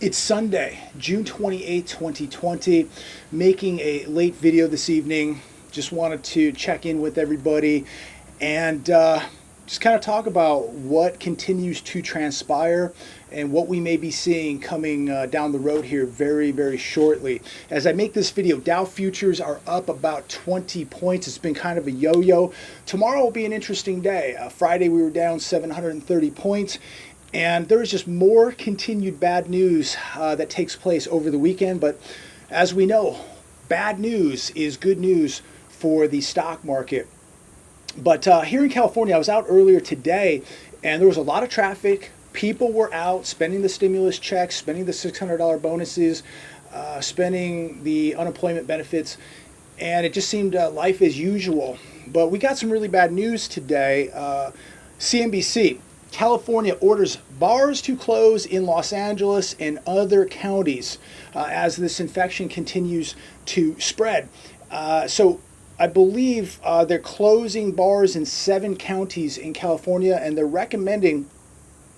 It's Sunday, June 28, 2020, making a late video this evening. Just wanted to check in with everybody and just kind of talk about what continues to transpire and what we may be seeing coming down the road here very, very shortly. As I make this video, Dow futures are up about 20 points. It's been kind of a yo-yo. Tomorrow will be an interesting day. Friday we were down 730 points. And there is just more continued bad news that takes place over the weekend. But as we know, bad news is good news for the stock market. But here in California, I was out earlier today, and there was a lot of traffic. People were out spending the stimulus checks, spending the $600 bonuses, spending the unemployment benefits, and it just seemed life as usual. But we got some really bad news today. CNBC. California orders bars to close in Los Angeles and other counties as this infection continues to spread. So I believe they're closing bars in 7 counties in California, and they're recommending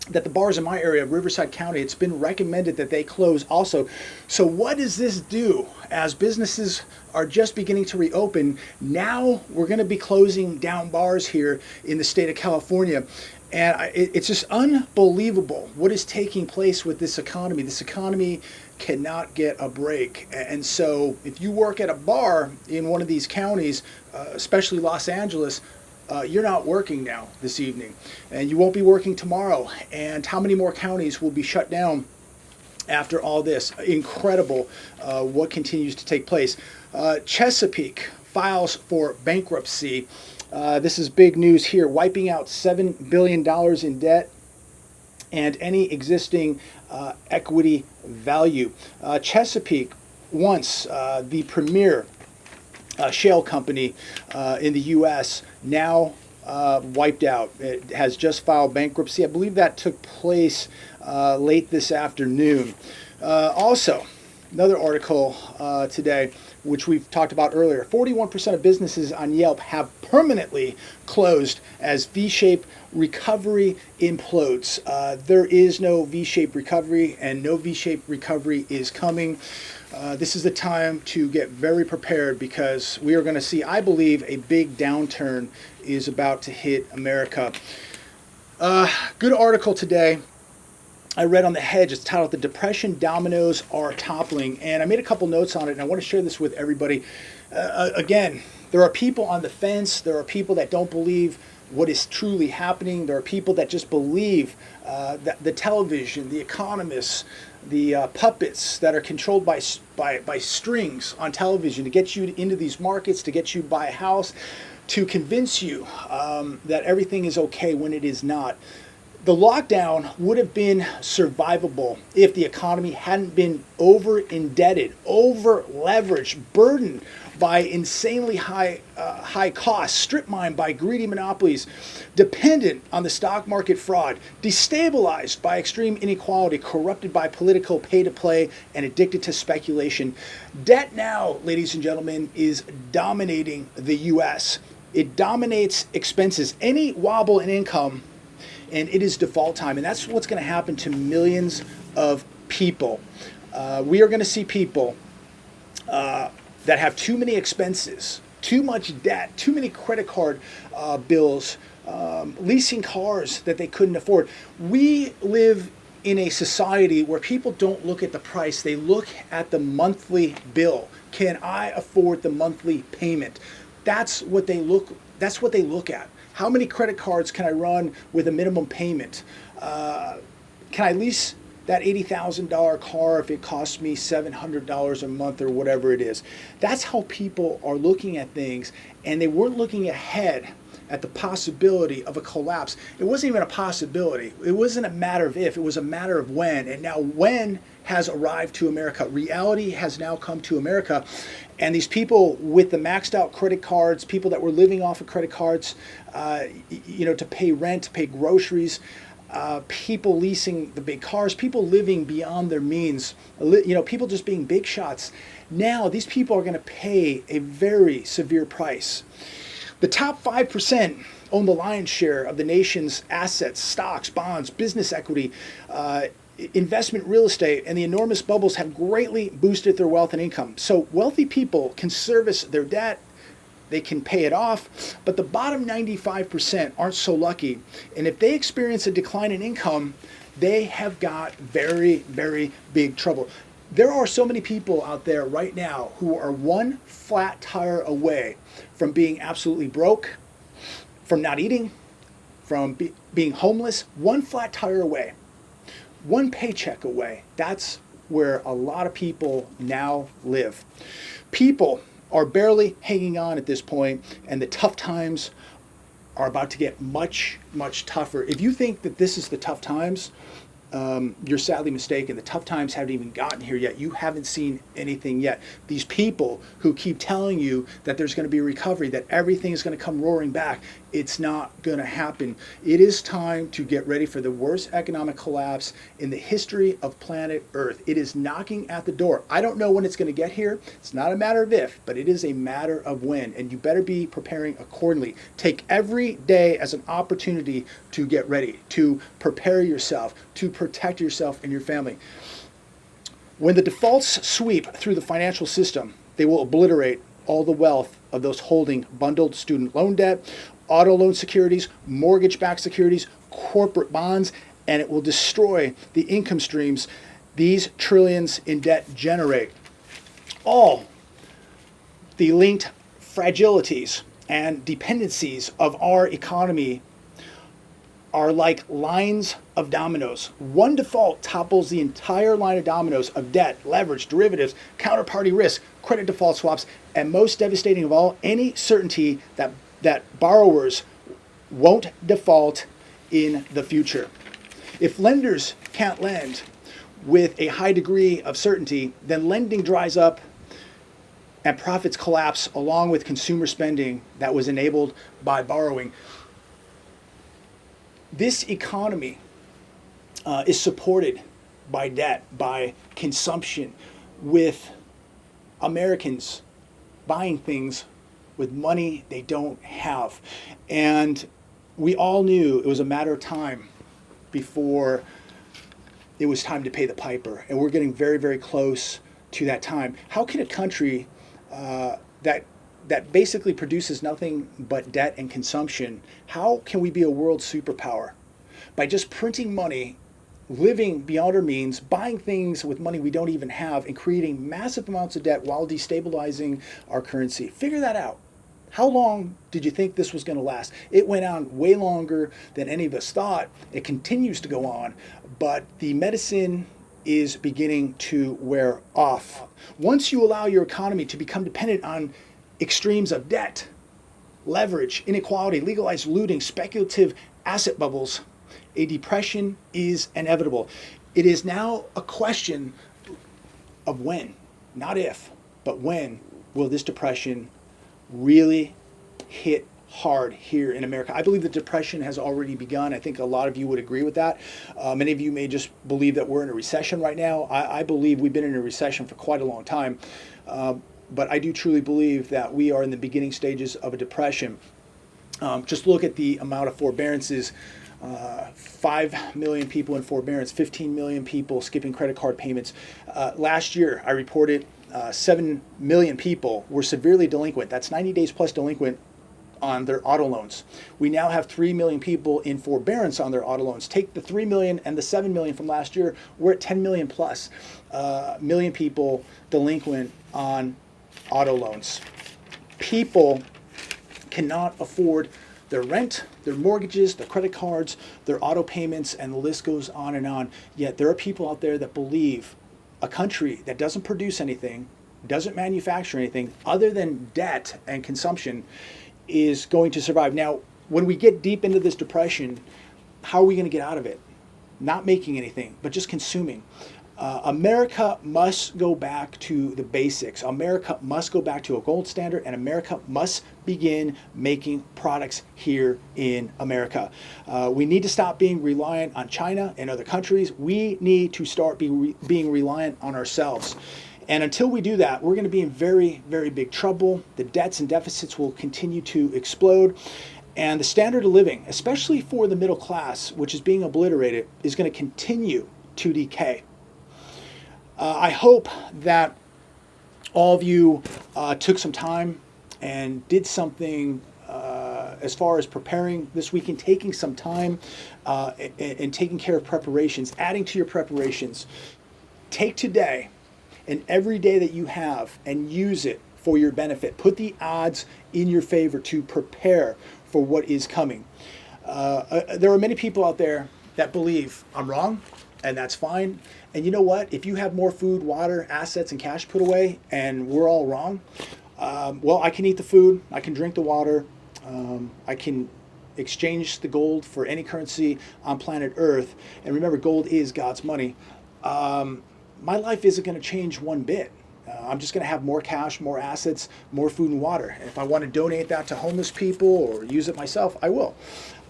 that the bars in my area, Riverside County, it's been recommended that they close also. So what does this do as businesses are just beginning to reopen? Now we're going to be closing down bars here in the state of California. And it's just unbelievable what is taking place with this economy. This economy cannot get a break. And so if you work at a bar in one of these counties, especially Los Angeles, you're not working now this evening. And you won't be working tomorrow. And how many more counties will be shut down after all this? Incredible what continues to take place. Chesapeake files for bankruptcy. This is big news here, wiping out $7 billion in debt and any existing equity value. Chesapeake, once the premier shale company in the U.S., now wiped out. It has just filed bankruptcy. I believe that took place late this afternoon. Also, another article today, which we've talked about earlier. 41% of businesses on Yelp have permanently closed as V-shaped recovery implodes. There is no V-shaped recovery, and no V-shaped recovery is coming. This is the time to get very prepared, because we are going to see, I believe, a big downturn is about to hit America. Good article today I read on the Hedge. It's titled "The Depression Dominoes Are Toppling," and I made a couple notes on it, and I want to share this with everybody. Again, there are people on the fence. There are people that don't believe what is truly happening. There are people that just believe that the television, the economists, the puppets that are controlled by strings on television to get you into these markets, to get you to buy a house, to convince you that everything is okay when it is not. The lockdown would have been survivable if the economy hadn't been over-indebted, over-leveraged, burdened by insanely high costs, strip mined by greedy monopolies, dependent on the stock market fraud, destabilized by extreme inequality, corrupted by political pay-to-play, and addicted to speculation. Debt now, ladies and gentlemen, is dominating the U.S. It dominates expenses. Any wobble in income, and it is default time. And that's what's going to happen to millions of people. We are going to see people that have too many expenses, too much debt, too many credit card bills, leasing cars that they couldn't afford. We live in a society where people don't look at the price. They look at the monthly bill. Can I afford the monthly payment? That's what they look at. How many credit cards can I run with a minimum payment? Can I lease that $80,000 car if it costs me $700 a month or whatever it is? That's how people are looking at things, and they weren't looking ahead at the possibility of a collapse. It wasn't even a possibility. It wasn't a matter of if, it was a matter of when. And now when has arrived to America. Reality has now come to America. And these people with the maxed out credit cards, people that were living off of credit cards, to pay rent, to pay groceries, people leasing the big cars, people living beyond their means, people just being big shots. Now these people are going to pay a very severe price. The top 5% own the lion's share of the nation's assets, stocks, bonds, business equity. investment real estate and the enormous bubbles have greatly boosted their wealth and income. So wealthy people can service their debt, they can pay it off, but the bottom 95% aren't so lucky. And if they experience a decline in income, they have got very, very big trouble. There are so many people out there right now who are one flat tire away from being absolutely broke, from not eating, from being homeless, one flat tire away, one paycheck away. That's where a lot of people now live. People are barely hanging on at this point, and the tough times are about to get much, much tougher. If you think that this is the tough times, you're sadly mistaken. The tough times haven't even gotten here yet. You haven't seen anything yet. These people who keep telling you that there's going to be a recovery, that everything is going to come roaring back, it's not going to happen. It is time to get ready for the worst economic collapse in the history of planet Earth. It is knocking at the door. I don't know when it's going to get here. It's not a matter of if, but it is a matter of when, and you better be preparing accordingly. Take every day as an opportunity to get ready, to prepare yourself, to protect yourself and your family. When the defaults sweep through the financial system, they will obliterate all the wealth of those holding bundled student loan debt, auto loan securities, mortgage-backed securities, corporate bonds, and it will destroy the income streams these trillions in debt generate. All the linked fragilities and dependencies of our economy are like lines of dominoes. One default topples the entire line of dominoes of debt, leverage, derivatives, counterparty risk, credit default swaps, and most devastating of all, any certainty that borrowers won't default in the future. If lenders can't lend with a high degree of certainty, then lending dries up and profits collapse along with consumer spending that was enabled by borrowing. This economy is supported by debt, by consumption, with Americans buying things with money they don't have. And we all knew it was a matter of time before it was time to pay the piper. And we're getting very, very close to that time. How can a country that basically produces nothing but debt and consumption, how can we be a world superpower? By just printing money, living beyond our means, buying things with money we don't even have, and creating massive amounts of debt while destabilizing our currency. Figure that out. How long did you think this was going to last? It went on way longer than any of us thought. It continues to go on, but the medicine is beginning to wear off. Once you allow your economy to become dependent on extremes of debt, leverage, inequality, legalized looting, speculative asset bubbles, a depression is inevitable. It is now a question of when, not if, but when will this depression really hit hard here in America? I believe the depression has already begun. I think a lot of you would agree with that. Many of you may just believe that we're in a recession right now. I believe we've been in a recession for quite a long time. But I do truly believe that we are in the beginning stages of a depression. Just look at the amount of forbearances. 5 million people in forbearance, 15 million people skipping credit card payments. Last year, I reported 7 million people were severely delinquent. That's 90 days plus delinquent on their auto loans. We now have 3 million people in forbearance on their auto loans. Take the 3 million and the 7 million from last year, we're at 10 million plus million people delinquent on auto loans. People cannot afford their rent, their mortgages, their credit cards, their auto payments, and the list goes on and on. Yet there are people out there that believe a country that doesn't produce anything, doesn't manufacture anything other than debt and consumption is going to survive. Now, when we get deep into this depression, how are we going to get out of it? Not making anything, but just consuming. America must go back to the basics. America must go back to a gold standard, and America must begin making products here in America. We need to stop being reliant on China and other countries. We need to start being reliant on ourselves. And until we do that, we're going to be in very, very big trouble. The debts and deficits will continue to explode. And the standard of living, especially for the middle class, which is being obliterated, is going to continue 2DK. I hope that all of you took some time and did something as far as preparing this weekend, taking some time and taking care of preparations, adding to your preparations. Take today and every day that you have and use it for your benefit. Put the odds in your favor to prepare for what is coming. There are many people out there that believe I'm wrong, and that's fine. And you know what? If you have more food, water, assets, and cash put away, and we're all wrong, well, I can eat the food, I can drink the water, I can exchange the gold for any currency on planet Earth. And remember, gold is God's money. My life isn't going to change one bit. I'm just going to have more cash, more assets, more food and water. And if I want to donate that to homeless people or use it myself, I will.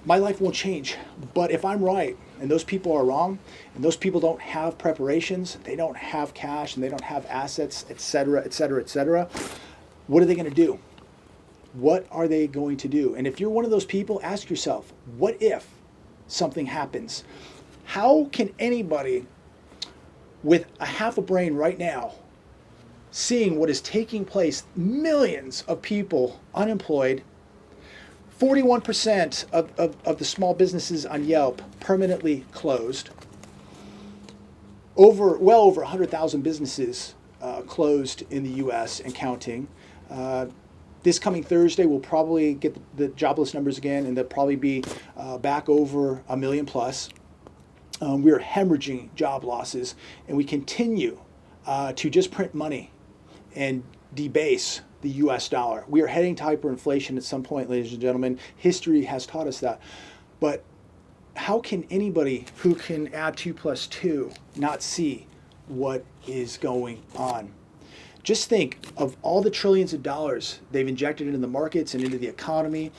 My life won't change. But if I'm right and those people are wrong, and those people don't have preparations, they don't have cash, and they don't have assets, etc., etc., etc., what are they going to do? What are they going to do? And if you're one of those people, ask yourself, what if something happens? How can anybody with a half a brain right now, seeing what is taking place, millions of people unemployed, 41% of the small businesses on Yelp permanently closed, well over 100,000 businesses closed in the U.S. and counting. This coming Thursday, we'll probably get the jobless numbers again, and they'll probably be back over 1 million plus. We're hemorrhaging job losses, and we continue to just print money and debase the U.S. dollar. We are heading to hyperinflation at some point, ladies and gentlemen. History has taught us that. But how can anybody who can add 2 plus 2 not see what is going on? Just think of all the trillions of dollars they've injected into the markets and into the economy,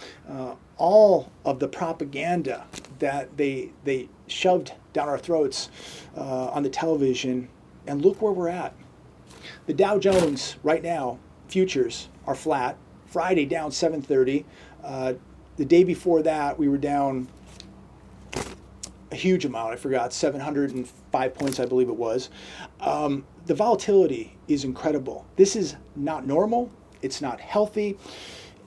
all of the propaganda that they shoved down our throats on the television, and look where we're at. The Dow Jones right now, futures are flat. Friday down 730. The day before that, we were down a huge amount. I forgot, 705 points, I believe it was. The volatility is incredible. This is not normal. It's not healthy.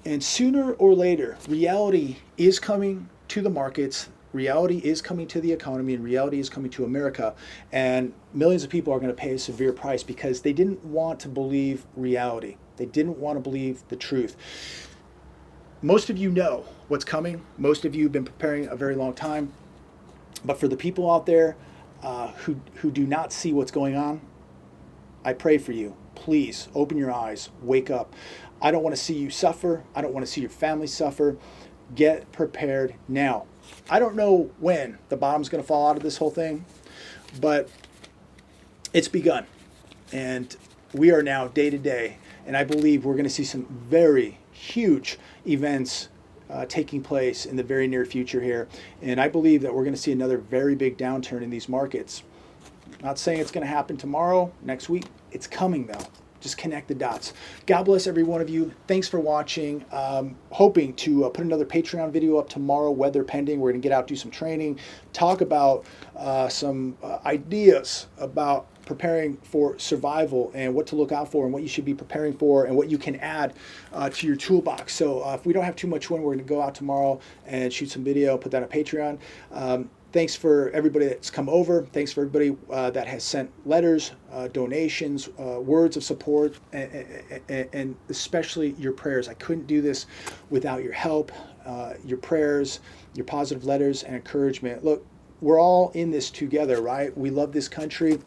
And sooner or later, reality is coming to the markets. Reality is coming to the economy, and reality is coming to America. And millions of people are going to pay a severe price because they didn't want to believe reality. They didn't want to believe the truth. Most of you know what's coming. Most of you have been preparing a very long time. But for the people out there who do not see what's going on, I pray for you. Please open your eyes, wake up. I don't want to see you suffer. I don't want to see your family suffer. Get prepared now. I don't know when the bottom's going to fall out of this whole thing, but it's begun. And we are now day to day. And I believe we're going to see some very huge events taking place in the very near future here. And I believe that we're going to see another very big downturn in these markets. Not saying it's going to happen tomorrow, next week. It's coming though. Just connect the dots. God bless every one of you. Thanks for watching. Hoping to put another Patreon video up tomorrow, weather pending. We're going to get out, do some training, talk about some ideas about preparing for survival and what to look out for and what you should be preparing for and what you can add to your toolbox. So if we don't have too much wind, we're going to go out tomorrow and shoot some video, put that on Patreon. Thanks for everybody that's come over. Thanks for everybody that has sent letters, donations, words of support, and especially your prayers. I couldn't do this without your help, your prayers, your positive letters, and encouragement. Look, we're all in this together, right? We love this country.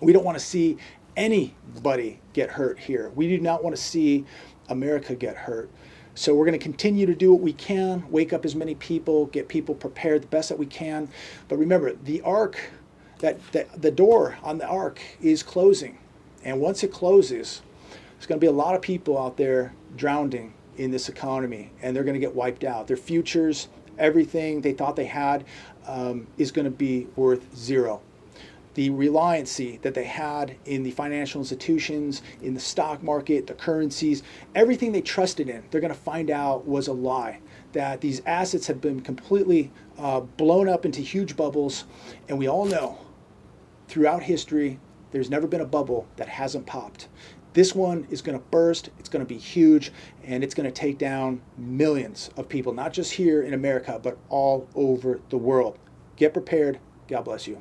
We don't want to see anybody get hurt here. We do not want to see America get hurt. So we're going to continue to do what we can, wake up as many people, get people prepared the best that we can. But remember, the ark, the door on the ark is closing. And once it closes, there's going to be a lot of people out there drowning in this economy, and they're going to get wiped out. Their futures, everything they thought they had is going to be worth zero. The reliancy that they had in the financial institutions, in the stock market, the currencies, everything they trusted in, they're going to find out was a lie. That these assets have been completely blown up into huge bubbles, and we all know throughout history, there's never been a bubble that hasn't popped. This one is going to burst, it's going to be huge, and it's going to take down millions of people, not just here in America, but all over the world. Get prepared. God bless you.